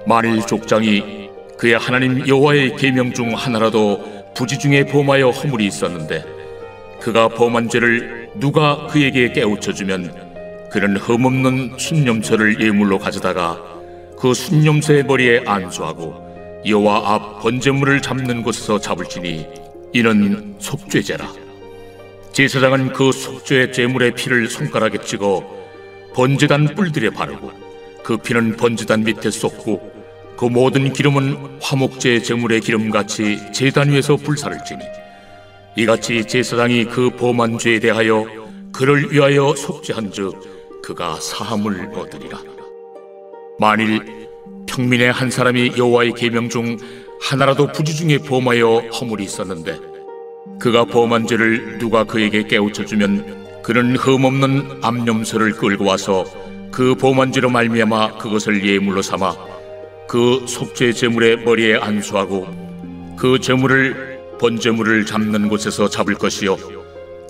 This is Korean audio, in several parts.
만일 족장이 그의 하나님 여호와의 계명 중 하나라도 부지 중에 범하여 허물이 있었는데 그가 범한 죄를 누가 그에게 깨우쳐주면 그는 흠없는 순념서를 예물로 가져다가 그 순념서의 머리에 안수하고 여호와 앞 번제물을 잡는 곳에서 잡을지니 이는 속죄제라. 제사장은 그 속죄 제물의 피를 손가락에 찍어 번제단 뿔들에 바르고 그 피는 번제단 밑에 쏟고 그 모든 기름은 화목제 제물의 기름같이 제단 위에서 불사를 지니 이같이 제사장이 그 범한 죄에 대하여 그를 위하여 속죄한즉 그가 사함을 얻으리라. 만일 평민의 한 사람이 여호와의 계명 중 하나라도 부지 중에 범하여 허물이 있었는데 그가 범한 죄를 누가 그에게 깨우쳐주면 그는 흠없는 암염소를 끌고 와서 그 범한 죄로 말미암아 그것을 예물로 삼아 그 속죄 제물의 머리에 안수하고 그 제물을 번제물을 잡는 곳에서 잡을 것이요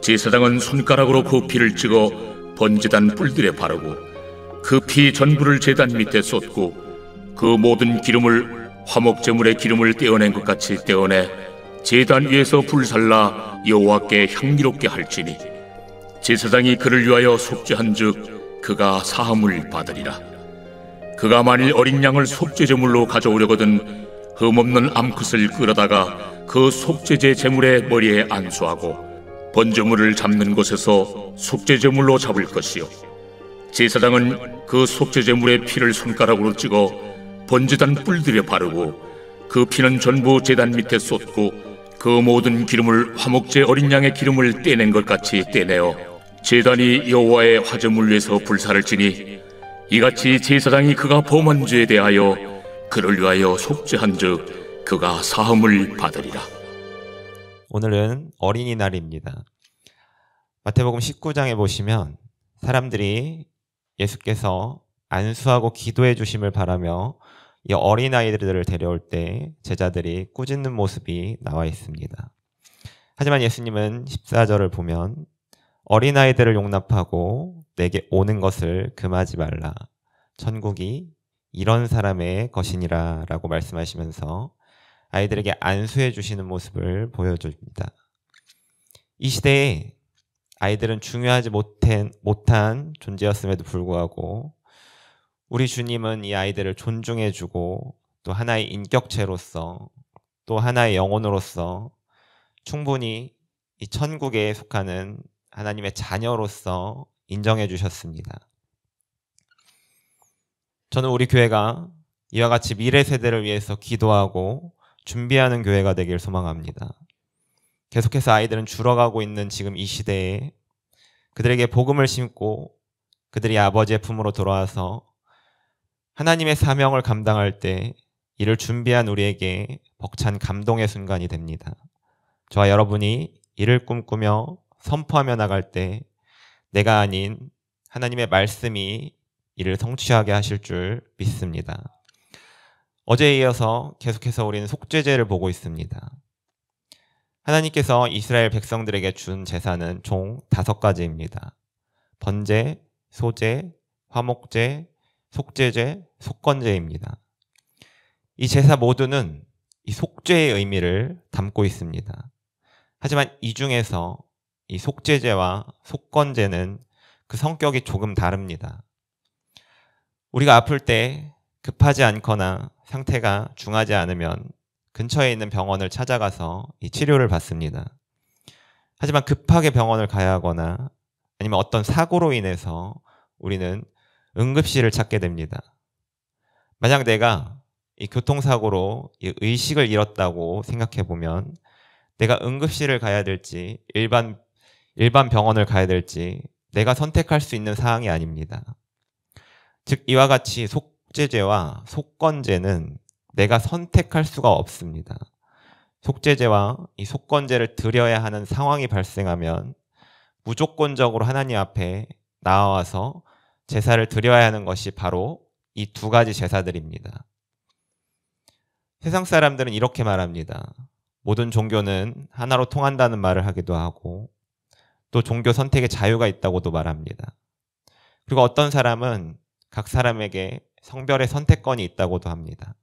제사장은 손가락으로 그 피를 찍어 번제단 뿔들에 바르고 그 피 전부를 제단 밑에 쏟고 그 모든 기름을 화목제물의 기름을 떼어낸 것 같이 떼어내 제단 위에서 불살라 여호와께 향기롭게 할지니 제사장이 그를 위하여 속죄한즉 그가 사함을 받으리라. 그가 만일 어린 양을 속죄제물로 가져오려거든 흠없는 암컷을 끌어다가 그 속죄제 제물의 머리에 안수하고 번제물을 잡는 곳에서 속죄제물로 잡을 것이요 제사장은 그 속죄제물의 피를 손가락으로 찍어 번제단 뿔들에 바르고 그 피는 전부 제단 밑에 쏟고 그 모든 기름을 화목제 어린 양의 기름을 떼낸 것 같이 떼내어 제단이 여호와의 화제물 위에서 불사를 지니 이같이 제사장이 그가 범한 죄에 대하여 그를 위하여 속죄한즉 그가 사함을 받으리라. 오늘은 어린이날입니다. 마태복음 19장에 보시면 사람들이 예수께서 안수하고 기도해 주심을 바라며 이 어린아이들을 데려올 때 제자들이 꾸짖는 모습이 나와 있습니다. 하지만 예수님은 14절을 보면 어린아이들을 용납하고 내게 오는 것을 금하지 말라. 천국이 이런 사람의 것이니라 라고 말씀하시면서 아이들에게 안수해 주시는 모습을 보여줍니다. 이 시대에 아이들은 중요하지 못한 존재였음에도 불구하고 우리 주님은 이 아이들을 존중해주고 또 하나의 인격체로서 또 하나의 영혼으로서 충분히 이 천국에 속하는 하나님의 자녀로서 인정해 주셨습니다. 저는 우리 교회가 이와 같이 미래 세대를 위해서 기도하고 준비하는 교회가 되길 소망합니다. 계속해서 아이들은 줄어가고 있는 지금 이 시대에 그들에게 복음을 심고 그들이 아버지의 품으로 돌아와서 하나님의 사명을 감당할 때 이를 준비한 우리에게 벅찬 감동의 순간이 됩니다. 저와 여러분이 이를 꿈꾸며 선포하며 나갈 때 내가 아닌 하나님의 말씀이 이를 성취하게 하실 줄 믿습니다. 어제에 이어서 계속해서 우리는 속죄제를 보고 있습니다. 하나님께서 이스라엘 백성들에게 준 제사는 총 5가지입니다. 번제, 소제, 화목제, 속죄제, 속건제입니다. 이 제사 모두는 이 속죄의 의미를 담고 있습니다. 하지만 이 중에서 이 속죄제와 속건제는 그 성격이 조금 다릅니다. 우리가 아플 때 급하지 않거나 상태가 중하지 않으면 근처에 있는 병원을 찾아가서 이 치료를 받습니다. 하지만 급하게 병원을 가야 하거나 아니면 어떤 사고로 인해서 우리는 응급실을 찾게 됩니다. 만약 내가 이 교통사고로 이 의식을 잃었다고 생각해 보면 내가 응급실을 가야 될지 일반 병원을 가야 될지 내가 선택할 수 있는 사항이 아닙니다. 즉 이와 같이 속죄제와 속건제는 내가 선택할 수가 없습니다. 속죄제와 이 속건제를 드려야 하는 상황이 발생하면 무조건적으로 하나님 앞에 나와서 제사를 드려야 하는 것이 바로 이 2가지 제사들입니다. 세상 사람들은 이렇게 말합니다. 모든 종교는 하나로 통한다는 말을 하기도 하고 또 종교 선택의 자유가 있다고도 말합니다. 그리고 어떤 사람은 각 사람에게 성별의 선택권이 있다고도 합니다.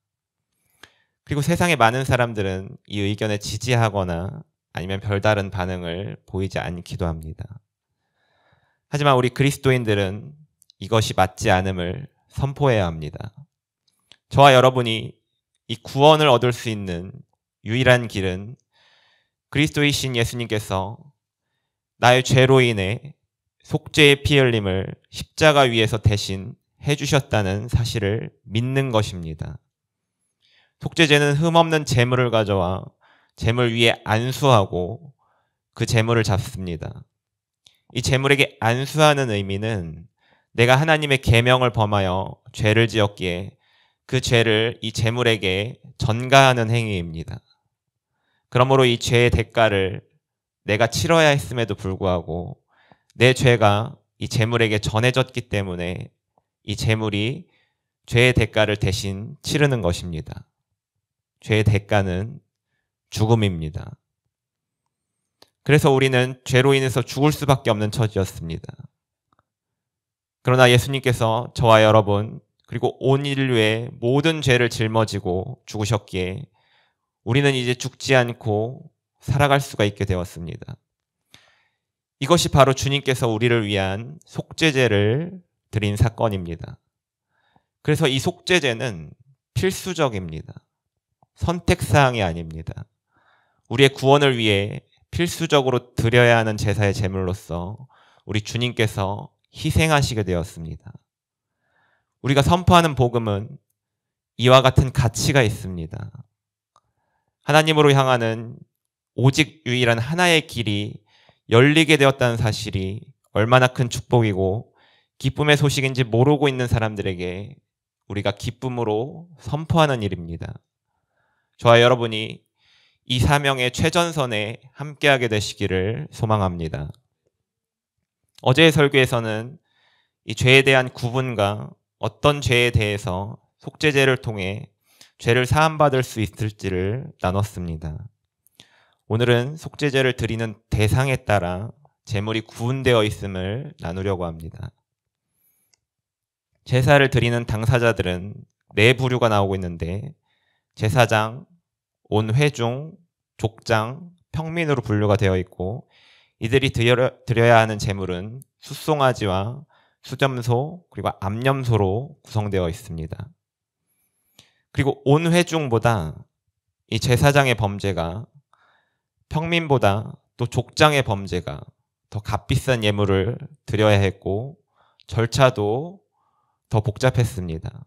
그리고 세상의 많은 사람들은 이 의견에 지지하거나 아니면 별다른 반응을 보이지 않기도 합니다. 하지만 우리 그리스도인들은 이것이 맞지 않음을 선포해야 합니다. 저와 여러분이 이 구원을 얻을 수 있는 유일한 길은 그리스도이신 예수님께서 나의 죄로 인해 속죄의 피 흘림을 십자가 위에서 대신 해주셨다는 사실을 믿는 것입니다. 속죄제는 흠없는 제물을 가져와 제물 위에 안수하고 그 제물을 잡습니다. 이 제물에게 안수하는 의미는 내가 하나님의 계명을 범하여 죄를 지었기에 그 죄를 이 제물에게 전가하는 행위입니다. 그러므로 이 죄의 대가를 내가 치러야 했음에도 불구하고 내 죄가 이 제물에게 전해졌기 때문에 이 제물이 죄의 대가를 대신 치르는 것입니다. 죄의 대가는 죽음입니다. 그래서 우리는 죄로 인해서 죽을 수밖에 없는 처지였습니다. 그러나 예수님께서 저와 여러분 그리고 온 인류의 모든 죄를 짊어지고 죽으셨기에 우리는 이제 죽지 않고 살아갈 수가 있게 되었습니다. 이것이 바로 주님께서 우리를 위한 속죄제를 드린 사건입니다. 그래서 이 속죄제는 필수적입니다. 선택사항이 아닙니다. 우리의 구원을 위해 필수적으로 드려야 하는 제사의 제물로서 우리 주님께서 희생하시게 되었습니다. 우리가 선포하는 복음은 이와 같은 가치가 있습니다. 하나님으로 향하는 오직 유일한 하나의 길이 열리게 되었다는 사실이 얼마나 큰 축복이고 기쁨의 소식인지 모르고 있는 사람들에게 우리가 기쁨으로 선포하는 일입니다. 저와 여러분이 이 사명의 최전선에 함께하게 되시기를 소망합니다. 어제의 설교에서는 이 죄에 대한 구분과 어떤 죄에 대해서 속죄제를 통해 죄를 사함받을 수 있을지를 나눴습니다. 오늘은 속죄제를 드리는 대상에 따라 제물이 구분되어 있음을 나누려고 합니다. 제사를 드리는 당사자들은 네 부류가 나오고 있는데 제사장, 온 회중, 족장, 평민으로 분류가 되어 있고 이들이 드려야 하는 제물은 숫송아지와 수점소 그리고 암염소로 구성되어 있습니다. 그리고 온 회중보다 이 제사장의 범죄가 평민보다 또 족장의 범죄가 더 값비싼 예물을 드려야 했고 절차도 더 복잡했습니다.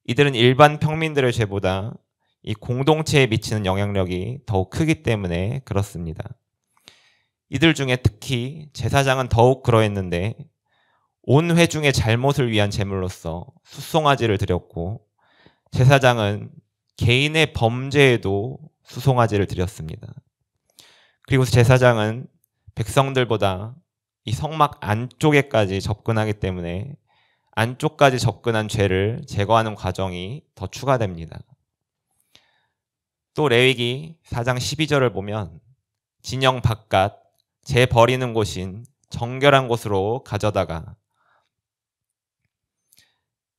이들은 일반 평민들의 죄보다 이 공동체에 미치는 영향력이 더욱 크기 때문에 그렇습니다. 이들 중에 특히 제사장은 더욱 그러했는데 온 회중의 잘못을 위한 제물로서 숫송아지를 드렸고 제사장은 개인의 범죄에도 수송아지를 드렸습니다. 그리고 제사장은 백성들보다 이 성막 안쪽에까지 접근하기 때문에 안쪽까지 접근한 죄를 제거하는 과정이 더 추가됩니다. 또 레위기 4장 12절을 보면 진영 바깥 재 버리는 곳인 정결한 곳으로 가져다가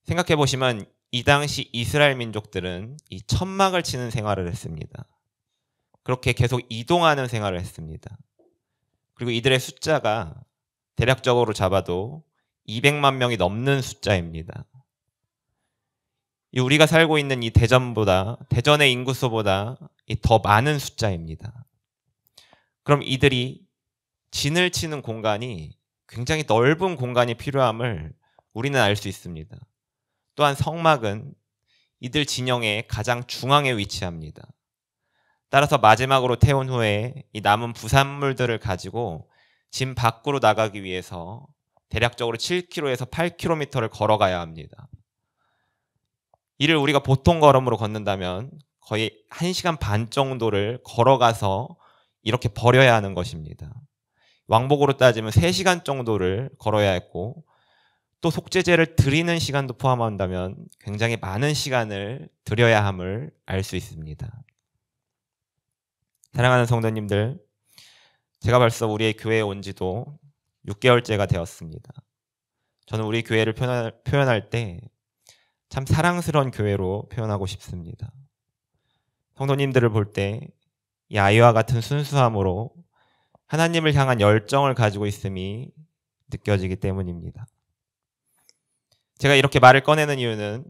생각해 보시면 이 당시 이스라엘 민족들은 이 천막을 치는 생활을 했습니다. 그렇게 계속 이동하는 생활을 했습니다. 그리고 이들의 숫자가 대략적으로 잡아도 200만 명이 넘는 숫자입니다. 우리가 살고 있는 이 대전의 인구수보다 더 많은 숫자입니다. 그럼 이들이 진을 치는 공간이 굉장히 넓은 공간이 필요함을 우리는 알 수 있습니다. 또한 성막은 이들 진영의 가장 중앙에 위치합니다. 따라서 마지막으로 태운 후에 이 남은 부산물들을 가지고 진 밖으로 나가기 위해서 대략적으로 7km에서 8km를 걸어가야 합니다. 이를 우리가 보통 걸음으로 걷는다면 거의 1시간 반 정도를 걸어가서 이렇게 버려야 하는 것입니다. 왕복으로 따지면 3시간 정도를 걸어야 했고 또 속죄제를 드리는 시간도 포함한다면 굉장히 많은 시간을 드려야 함을 알 수 있습니다. 사랑하는 성도님들, 제가 벌써 우리의 교회에 온 지도 6개월째가 되었습니다. 저는 우리 교회를 표현할 때 참 사랑스러운 교회로 표현하고 싶습니다. 성도님들을 볼 때 이 아이와 같은 순수함으로 하나님을 향한 열정을 가지고 있음이 느껴지기 때문입니다. 제가 이렇게 말을 꺼내는 이유는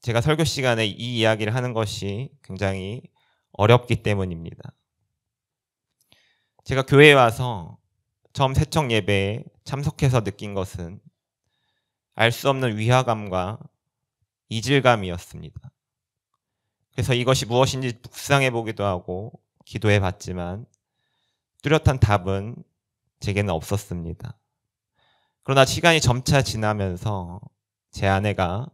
제가 설교 시간에 이 이야기를 하는 것이 굉장히 어렵기 때문입니다. 제가 교회에 와서 처음 세청 예배에 참석해서 느낀 것은 알 수 없는 위화감과 이질감이었습니다. 그래서 이것이 무엇인지 묵상해 보기도 하고 기도해 봤지만 뚜렷한 답은 제게는 없었습니다. 그러나 시간이 점차 지나면서 제 아내가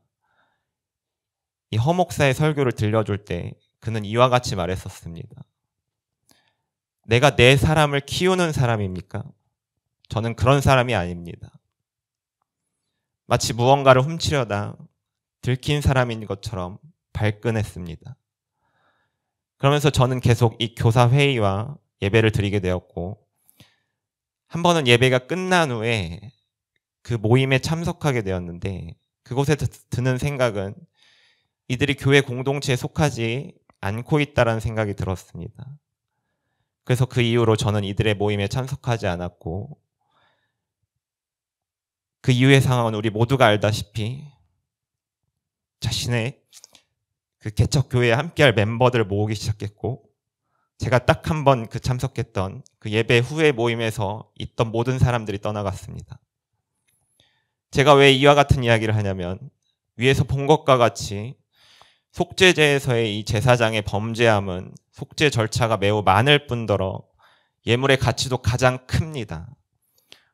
이 허 목사의 설교를 들려줄 때 그는 이와 같이 말했었습니다. 내가 내 사람을 키우는 사람입니까? 저는 그런 사람이 아닙니다. 마치 무언가를 훔치려다 들킨 사람인 것처럼 발끈했습니다. 그러면서 저는 계속 이 교사 회의와 예배를 드리게 되었고, 한 번은 예배가 끝난 후에 그 모임에 참석하게 되었는데, 그곳에 드는 생각은 이들이 교회 공동체에 속하지 않고 있다는 생각이 들었습니다. 그래서 그 이후로 저는 이들의 모임에 참석하지 않았고, 그 이후의 상황은 우리 모두가 알다시피 자신의 그 개척교회에 함께할 멤버들을 모으기 시작했고, 제가 딱 한 번 그 참석했던 그 예배 후의 모임에서 있던 모든 사람들이 떠나갔습니다. 제가 왜 이와 같은 이야기를 하냐면, 위에서 본 것과 같이 속죄제에서의 이 제사장의 범죄함은 속죄 절차가 매우 많을 뿐더러 예물의 가치도 가장 큽니다.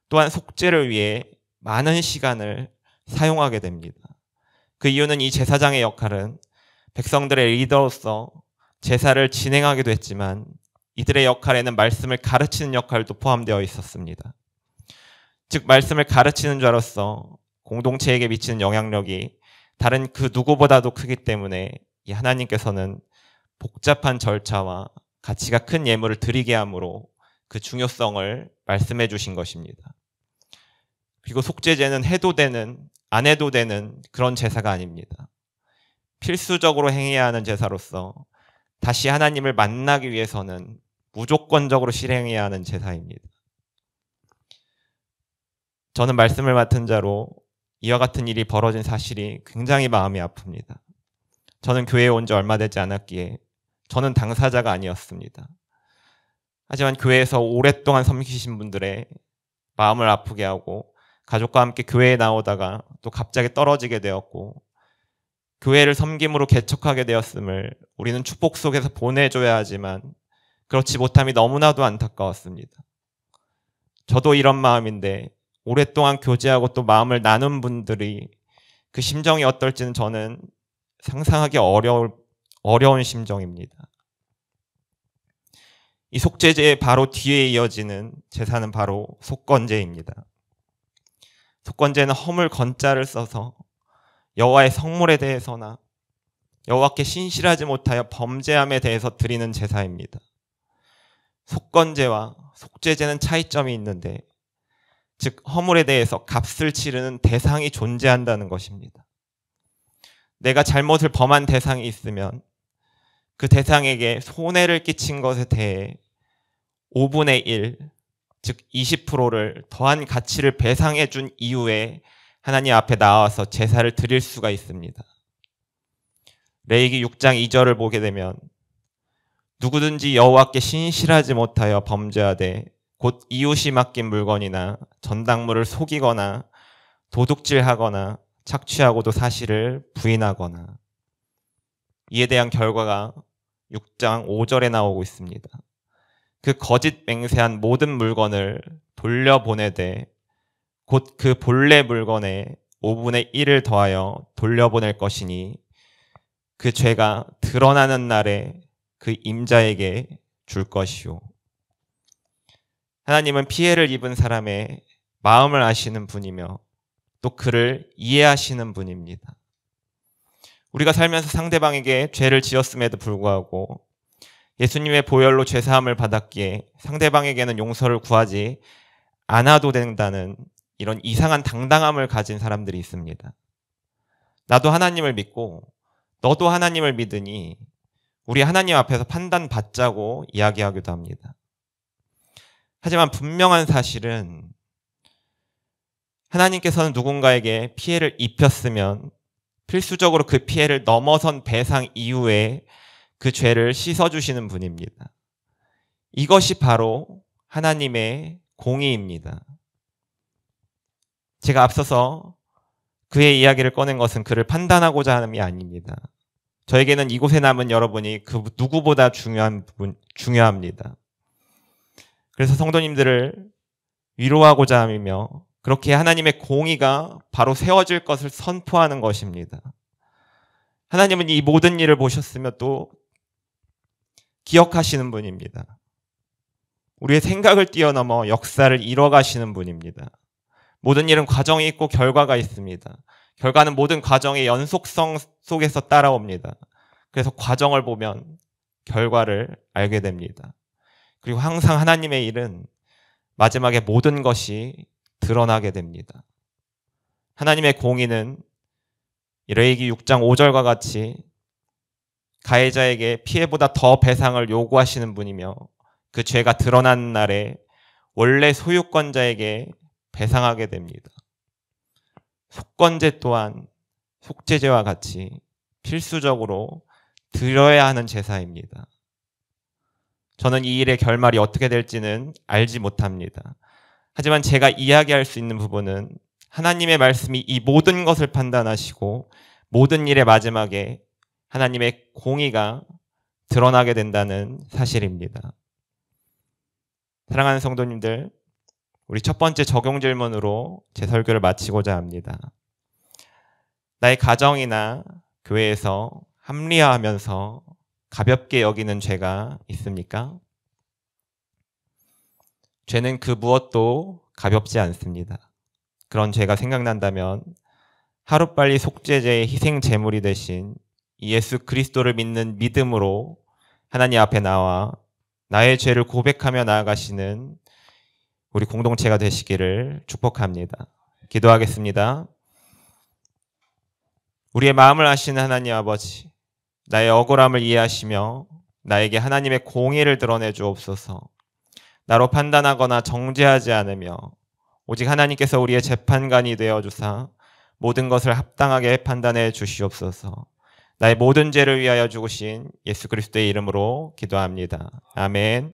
또한 속죄를 위해 많은 시간을 사용하게 됩니다. 그 이유는 이 제사장의 역할은 백성들의 리더로서 제사를 진행하기도 했지만 이들의 역할에는 말씀을 가르치는 역할도 포함되어 있었습니다. 즉 말씀을 가르치는 자로서 공동체에게 미치는 영향력이 다른 그 누구보다도 크기 때문에 이 하나님께서는 복잡한 절차와 가치가 큰 예물을 드리게 함으로 그 중요성을 말씀해 주신 것입니다. 그리고 속죄제는 해도 되는 안 해도 되는 그런 제사가 아닙니다. 필수적으로 행해야 하는 제사로서 다시 하나님을 만나기 위해서는 무조건적으로 실행해야 하는 제사입니다. 저는 말씀을 맡은 자로 이와 같은 일이 벌어진 사실이 굉장히 마음이 아픕니다. 저는 교회에 온 지 얼마 되지 않았기에 저는 당사자가 아니었습니다. 하지만 교회에서 오랫동안 섬기신 분들의 마음을 아프게 하고 가족과 함께 교회에 나오다가 또 갑자기 떨어지게 되었고, 교회를 섬김으로 개척하게 되었음을 우리는 축복 속에서 보내줘야 하지만 그렇지 못함이 너무나도 안타까웠습니다. 저도 이런 마음인데 오랫동안 교제하고 또 마음을 나눈 분들이 그 심정이 어떨지는 저는 상상하기 어려운 심정입니다. 이 속죄제의 바로 뒤에 이어지는 제사는 바로 속건제입니다. 속건제는 허물 건자를 써서 여호와의 성물에 대해서나 여호와께 신실하지 못하여 범죄함에 대해서 드리는 제사입니다. 속건제와 속죄제는 차이점이 있는데, 즉 허물에 대해서 값을 치르는 대상이 존재한다는 것입니다. 내가 잘못을 범한 대상이 있으면 그 대상에게 손해를 끼친 것에 대해 5분의 1, 즉 20%를 더한 가치를 배상해 준 이후에 하나님 앞에 나와서 제사를 드릴 수가 있습니다. 레위기 6장 2절을 보게 되면 누구든지 여호와께 신실하지 못하여 범죄하되 곧 이웃이 맡긴 물건이나 전당물을 속이거나 도둑질하거나 착취하고도 사실을 부인하거나, 이에 대한 결과가 6장 5절에 나오고 있습니다. 그 거짓 맹세한 모든 물건을 돌려보내되 곧 그 본래 물건에 5분의 1을 더하여 돌려보낼 것이니 그 죄가 드러나는 날에 그 임자에게 줄 것이요. 하나님은 피해를 입은 사람의 마음을 아시는 분이며 또 그를 이해하시는 분입니다. 우리가 살면서 상대방에게 죄를 지었음에도 불구하고 예수님의 보혈로 죄사함을 받았기에 상대방에게는 용서를 구하지 않아도 된다는 이런 이상한 당당함을 가진 사람들이 있습니다. 나도 하나님을 믿고 너도 하나님을 믿으니 우리 하나님 앞에서 판단받자고 이야기하기도 합니다. 하지만 분명한 사실은 하나님께서는 누군가에게 피해를 입혔으면 필수적으로 그 피해를 넘어선 배상 이후에 그 죄를 씻어주시는 분입니다. 이것이 바로 하나님의 공의입니다. 제가 앞서서 그의 이야기를 꺼낸 것은 그를 판단하고자 함이 아닙니다. 저에게는 이곳에 남은 여러분이 그 누구보다 중요합니다. 그래서 성도님들을 위로하고자 함이며 그렇게 하나님의 공의가 바로 세워질 것을 선포하는 것입니다. 하나님은 이 모든 일을 보셨으며 또 기억하시는 분입니다. 우리의 생각을 뛰어넘어 역사를 이뤄가시는 분입니다. 모든 일은 과정이 있고 결과가 있습니다. 결과는 모든 과정의 연속성 속에서 따라옵니다. 그래서 과정을 보면 결과를 알게 됩니다. 그리고 항상 하나님의 일은 마지막에 모든 것이 드러나게 됩니다. 하나님의 공의는 레위기 6장 5절과 같이 가해자에게 피해보다 더 배상을 요구하시는 분이며 그 죄가 드러난 날에 원래 소유권자에게 배상하게 됩니다. 속건제 또한 속죄제와 같이 필수적으로 드려야 하는 제사입니다. 저는 이 일의 결말이 어떻게 될지는 알지 못합니다. 하지만 제가 이야기할 수 있는 부분은 하나님의 말씀이 이 모든 것을 판단하시고 모든 일의 마지막에 하나님의 공의가 드러나게 된다는 사실입니다. 사랑하는 성도님들, 우리 첫 번째 적용 질문으로 제 설교를 마치고자 합니다. 나의 가정이나 교회에서 합리화하면서 가볍게 여기는 죄가 있습니까? 죄는 그 무엇도 가볍지 않습니다. 그런 죄가 생각난다면 하루빨리 속죄제의 희생 제물이 되신 예수 그리스도를 믿는 믿음으로 하나님 앞에 나와 나의 죄를 고백하며 나아가시는 우리 공동체가 되시기를 축복합니다. 기도하겠습니다. 우리의 마음을 아시는 하나님 아버지, 나의 억울함을 이해하시며 나에게 하나님의 공의를 드러내 주옵소서. 나로 판단하거나 정죄하지 않으며 오직 하나님께서 우리의 재판관이 되어 주사 모든 것을 합당하게 판단해 주시옵소서. 나의 모든 죄를 위하여 죽으신 예수 그리스도의 이름으로 기도합니다. 아멘.